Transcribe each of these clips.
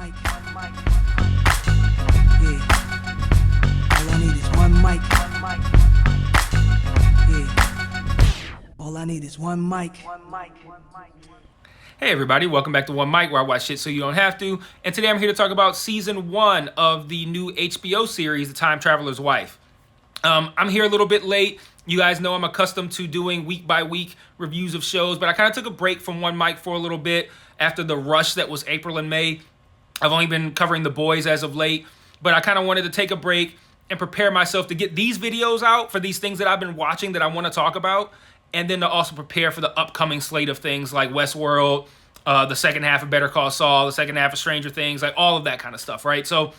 mic. Yeah. All I need is one mic. Yeah. All I need is one mic. Hey everybody, welcome back to One Mic, where I watch shit so you don't have to. And today I'm here to talk about season 1 of the new HBO series, The Time Traveler's Wife. I'm here a little bit late. You guys know I'm accustomed to doing week by week reviews of shows, but I kind of took a break from One Mic for a little bit after the rush that was April and May. I've only been covering The Boys as of late, but I kind of wanted to take a break and prepare myself to get these videos out for these things that I've been watching that I want to talk about, and then to also prepare for the upcoming slate of things like Westworld, the second half of Better Call Saul, the second half of Stranger Things, like all of that kind of stuff, right? So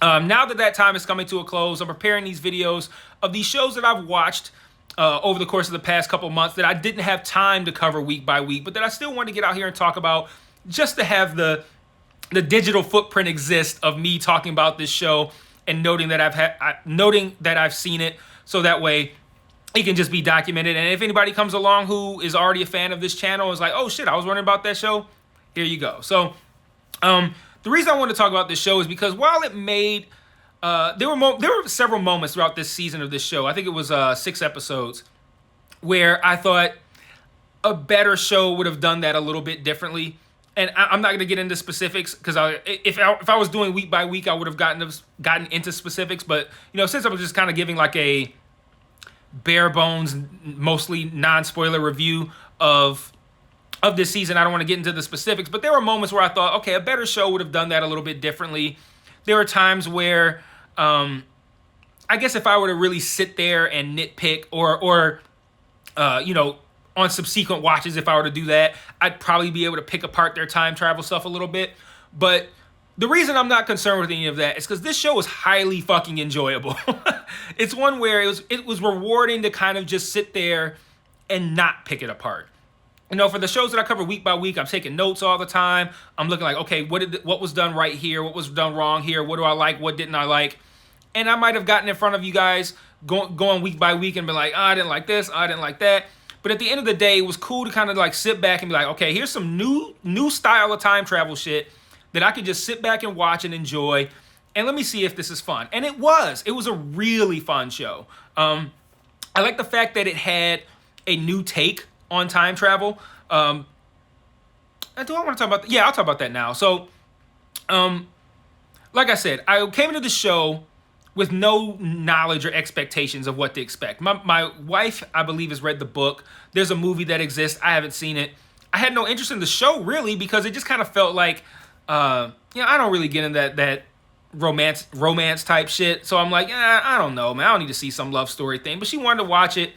now that time is coming to a close, I'm preparing these videos of these shows that I've watched over the course of the past couple months that I didn't have time to cover week by week, but that I still want to get out here and talk about, just to have the digital footprint exist of me talking about this show and noting that I've seen it, so that way it can just be documented. And if anybody comes along who is already a fan of this channel and is like, oh shit, I was wondering about that show, here you go. So the reason I want to talk about this show is because while it made there were several moments throughout this season of this show, I think it was 6 episodes, where I thought a better show would have done that a little bit differently. And I'm not going to get into specifics, because if I was doing week by week, I would have gotten into specifics. But since I was just kind of giving like a bare bones, mostly non-spoiler review of this season, I don't want to get into the specifics. But there were moments where I thought, okay, a better show would have done that a little bit differently. There were times where I guess if I were to really sit there and nitpick, or on subsequent watches, if I were to do that, I'd probably be able to pick apart their time travel stuff a little bit. But the reason I'm not concerned with any of that is because this show is highly fucking enjoyable. It's one where it was rewarding to kind of just sit there and not pick it apart. For the shows that I cover week by week, I'm taking notes all the time. I'm looking like, okay, what was done right here? What was done wrong here? What do I like? What didn't I like? And I might have gotten in front of you guys going week by week and been like, I didn't like this, I didn't like that. But at the end of the day, it was cool to kind of like sit back and be like, okay, here's some new style of time travel shit that I could just sit back and watch and enjoy. And let me see if this is fun. And it was a really fun show. I like the fact that it had a new take on time travel. Do I want to talk about that? Yeah, I'll talk about that now. So, like I said, I came into the show with no knowledge or expectations of what to expect. My wife, I believe, has read the book. There's a movie that exists. I haven't seen it. I had no interest in the show, really, because it just kind of felt like, I don't really get into that romance type shit. So I'm like, I don't know, man. I don't need to see some love story thing. But she wanted to watch it.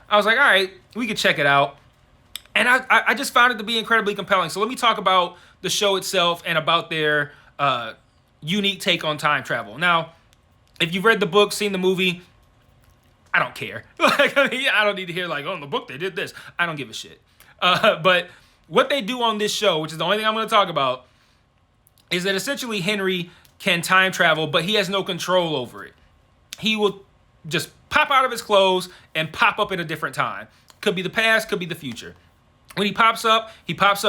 I was like, all right, we could check it out. And I just found it to be incredibly compelling. So let me talk about the show itself and about their unique take on time travel. Now, if you've read the book, seen the movie, I don't care. I don't need to hear like, oh, in the book they did this. I don't give a shit. But what they do on this show, which is the only thing I'm going to talk about, is that essentially Henry can time travel, but he has no control over it. He will just pop out of his clothes and pop up in a different time. Could be the past, could be the future. When he pops up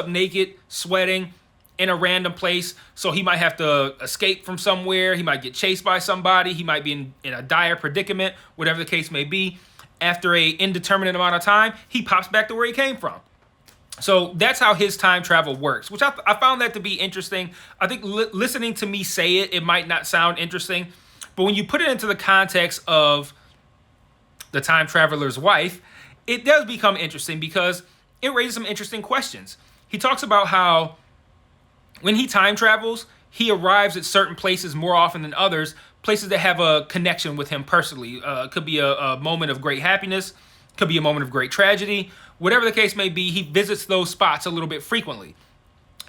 naked, sweating, in a random place. So he might have to escape from somewhere. He might get chased by somebody. He might be in a dire predicament, whatever the case may be. After a indeterminate amount of time, he pops back to where he came from. So that's how his time travel works, which I found that to be interesting. I think listening to me say it might not sound interesting, but when you put it into the context of The Time Traveler's Wife, it does become interesting because it raises some interesting questions. He talks about how when he time travels, he arrives at certain places more often than others, places that have a connection with him personally. It could be a moment of great happiness, could be a moment of great tragedy. Whatever the case may be, he visits those spots a little bit frequently.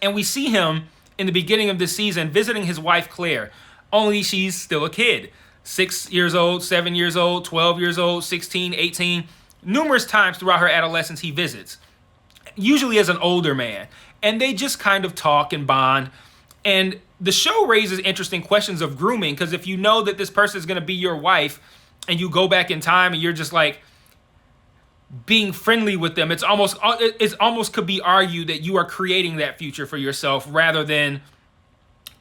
And we see him in the beginning of this season visiting his wife, Claire, only she's still a kid. 6 years old, 7 years old, 12 years old, 16, 18. Numerous times throughout her adolescence, he visits, usually as an older man. And they just kind of talk and bond. And the show raises interesting questions of grooming, because if you know that this person is going to be your wife and you go back in time and you're just like being friendly with them, it's almost could be argued that you are creating that future for yourself rather than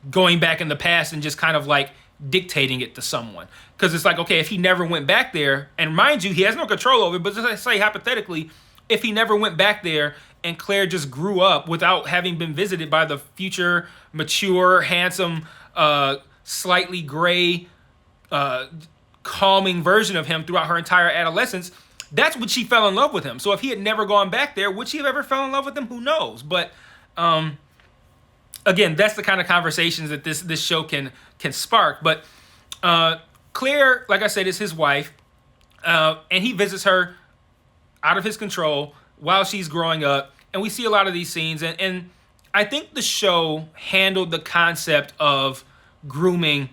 going back in the past and just kind of like dictating it to someone. Because it's like, okay, if he never went back there, and mind you, he has no control over it, but just say hypothetically, if he never went back there and Claire just grew up without having been visited by the future, mature, handsome, slightly gray, calming version of him throughout her entire adolescence, that's when she fell in love with him. So if he had never gone back there, would she have ever fell in love with him? Who knows? But again, that's the kind of conversations that this show can spark. But Claire, like I said, is his wife, and he visits her out of his control while she's growing up. And we see a lot of these scenes. And I think the show handled the concept of grooming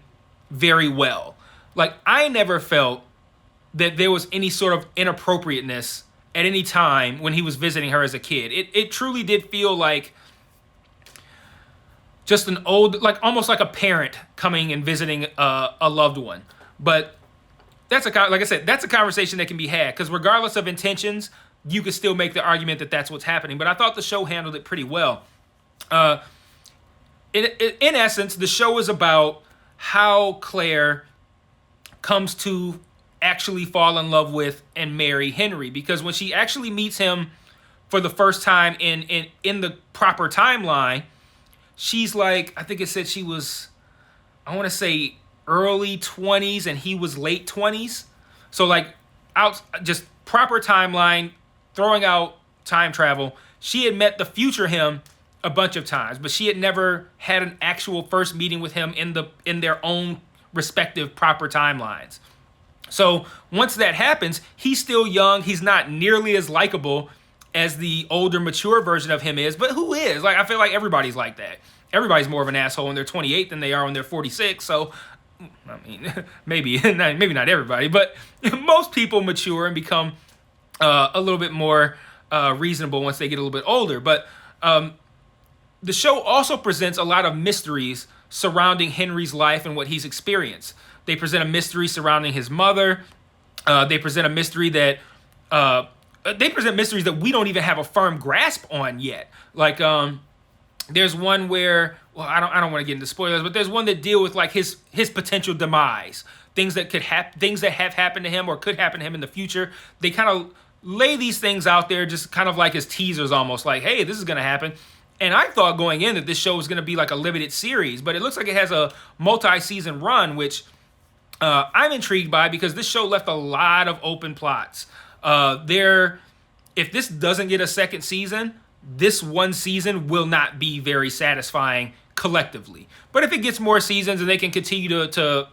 very well. Like, I never felt that there was any sort of inappropriateness at any time when he was visiting her as a kid. It truly did feel like just an old, like almost like a parent coming and visiting a loved one. But that's like I said, that's a conversation that can be had, because regardless of intentions, you could still make the argument that that's what's happening. But I thought the show handled it pretty well. In essence, the show is about how Claire comes to actually fall in love with and marry Henry, because when she actually meets him for the first time in the proper timeline, she's like, I think it said she was, I want to say early 20s and he was late 20s. So like out just proper timeline, throwing out time travel, she had met the future him a bunch of times, but she had never had an actual first meeting with him in their own respective proper timelines. So once that happens, he's still young. He's not nearly as likable as the older, mature version of him is, but who is? Like, I feel like everybody's like that. Everybody's more of an asshole when they're 28 than they are when they're 46. So, I mean, maybe not everybody, but most people mature and become a little bit more reasonable once they get a little bit older. But the show also presents a lot of mysteries surrounding Henry's life and what he's experienced. They present a mystery surrounding his mother. They present a mystery that mysteries that we don't even have a firm grasp on yet. Like there's one where, well, I don't want to get into spoilers, but there's one that deal with like his potential demise, things that things that have happened to him or could happen to him in the future. They kind of lay these things out there, just kind of like as teasers, almost like, hey, this is gonna happen. And I thought going in that this show was going to be like a limited series, but it looks like it has a multi-season run, which I'm intrigued by, because this show left a lot of open plots. If this doesn't get a second season, this one season will not be very satisfying collectively. But if it gets more seasons and they can continue to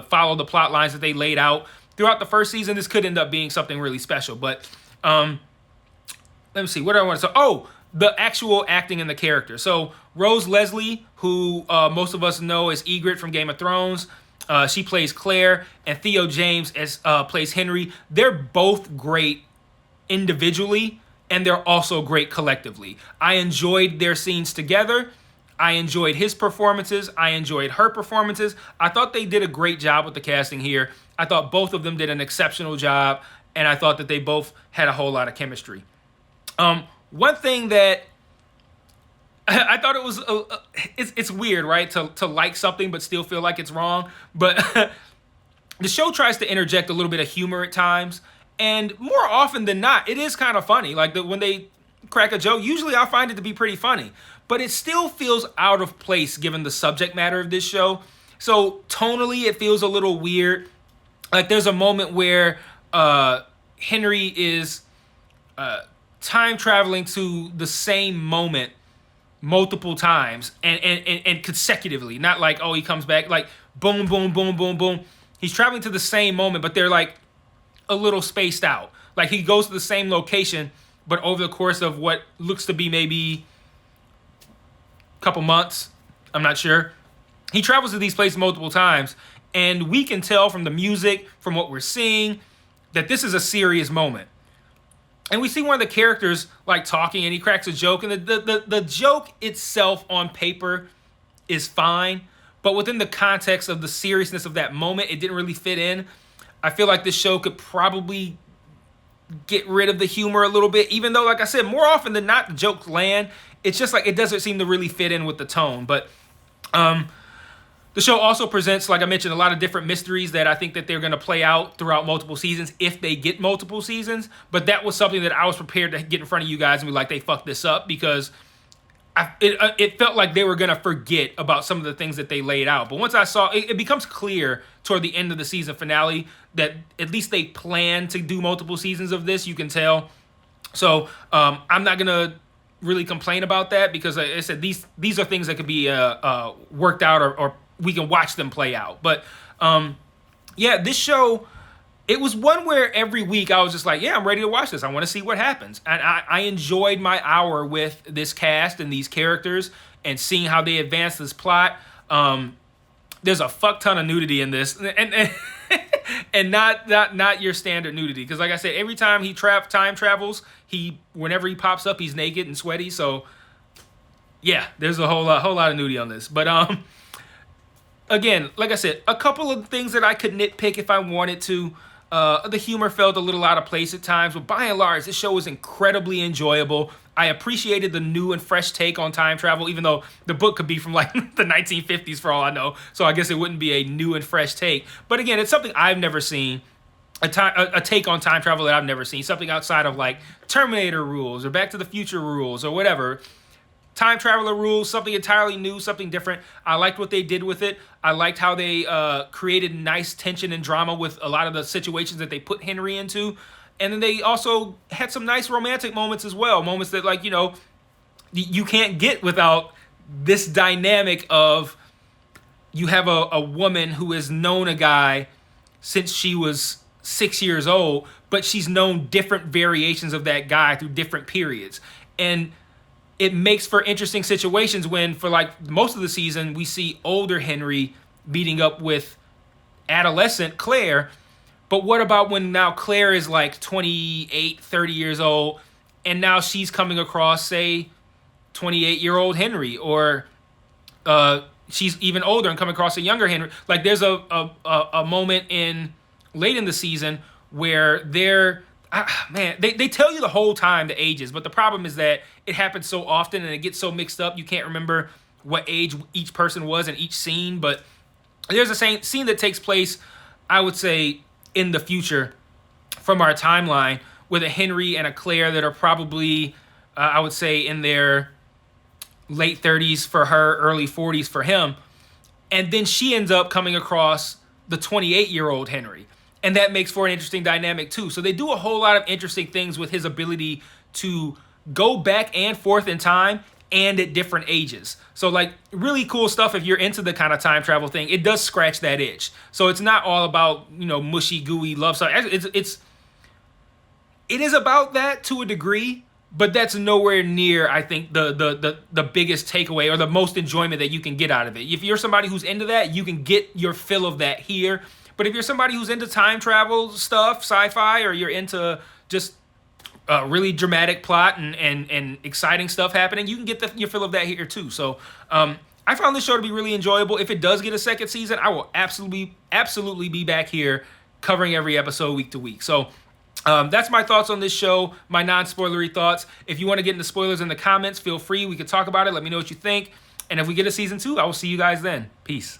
follow the plot lines that they laid out throughout the first season, this could end up being something really special. But let me see, what do I want to say? Oh, the actual acting and the character. So Rose Leslie, who most of us know as Ygritte from Game of Thrones, she plays Claire, and Theo James plays Henry. They're both great individually, and they're also great collectively. I enjoyed their scenes together. I enjoyed his performances. I enjoyed her performances. I thought they did a great job with the casting here. I thought both of them did an exceptional job, and I thought that they both had a whole lot of chemistry. One thing that I thought it was, it's weird, right? To like something but still feel like it's wrong. But the show tries to interject a little bit of humor at times. And more often than not, it is kind of funny. Like when they crack a joke, usually I find it to be pretty funny. But it still feels out of place given the subject matter of this show. So tonally, it feels a little weird. Like there's a moment where Henry is time traveling to the same moment multiple times and consecutively, not like, oh, he comes back like boom, boom, boom, boom, boom. He's traveling to the same moment, but they're like a little spaced out. Like he goes to the same location, but over the course of what looks to be maybe a couple months, I'm not sure. He travels to these places multiple times, and we can tell from the music, from what we're seeing, that this is a serious moment. And we see one of the characters like talking, and he cracks a joke, and the joke itself on paper is fine, but within the context of the seriousness of that moment, it didn't really fit in. I feel like this show could probably get rid of the humor a little bit, even though, like I said, more often than not, the jokes land. It's just like it doesn't seem to really fit in with the tone. But The show also presents, like I mentioned, a lot of different mysteries that I think that they're going to play out throughout multiple seasons if they get multiple seasons. But that was something that I was prepared to get in front of you guys and be like, they fucked this up, because it felt like they were going to forget about some of the things that they laid out. But once I saw, it becomes clear toward the end of the season finale that at least they plan to do multiple seasons of this. You can tell. So I'm not going to really complain about that, because like I said, these are things that could be worked out, or we can watch them play out. But yeah, this show, it was one where every week I was just like, yeah, I'm ready to watch this. I want to see what happens. And I enjoyed my hour with this cast and these characters and seeing how they advance this plot. There's a fuck ton of nudity in this, and not your standard nudity. Because like I said, every time he time travels, whenever he pops up, he's naked and sweaty. So yeah, there's a whole lot of nudity on this. But again, like I said, a couple of things that I could nitpick if I wanted to. The humor felt a little out of place at times, but by and large, this show was incredibly enjoyable. I appreciated the new and fresh take on time travel, even though the book could be from like the 1950s for all I know. So I guess it wouldn't be a new and fresh take. But again, it's something I've never seen. A take on time travel that I've never seen. Something outside of like Terminator rules or Back to the Future rules or whatever. Time traveler rules, something entirely new, something different. I liked what they did with it. I liked how they created nice tension and drama with a lot of the situations that they put Henry into. And then they also had some nice romantic moments as well. Moments that, like, you know, you can't get without this dynamic of you have a woman who has known a guy since she was 6 years old, but she's known different variations of that guy through different periods. And it makes for interesting situations when, for like most of the season, we see older Henry meeting up with adolescent Claire. But what about when now Claire is like 28, 30 years old, and now she's coming across, say, 28-year-old Henry, or she's even older and coming across a younger Henry. Like there's a moment late in the season where they tell you the whole time the ages, but the problem is that it happens so often and it gets so mixed up you can't remember what age each person was in each scene. But there's a scene that takes place, I would say, in the future from our timeline, with a Henry and a Claire that are probably, I would say, in their late 30s for her, early 40s for him. And then she ends up coming across the 28-year-old Henry. And that makes for an interesting dynamic too. So they do a whole lot of interesting things with his ability to go back and forth in time and at different ages. So like really cool stuff if you're into the kind of time travel thing. It does scratch that itch. So it's not all about, you know, mushy, gooey love stuff. It is about that to a degree, but that's nowhere near, I think, the biggest takeaway or the most enjoyment that you can get out of it. If you're somebody who's into that, you can get your fill of that here. But if you're somebody who's into time travel stuff, sci-fi, or you're into just really dramatic plot and exciting stuff happening, you can get your fill of that here too. So I found this show to be really enjoyable. If it does get a second season, I will absolutely be back here covering every episode week to week. So that's my thoughts on this show, my non-spoilery thoughts. If you want to get into spoilers in the comments, feel free. We can talk about it. Let me know what you think. And if we get a season 2, I will see you guys then. Peace.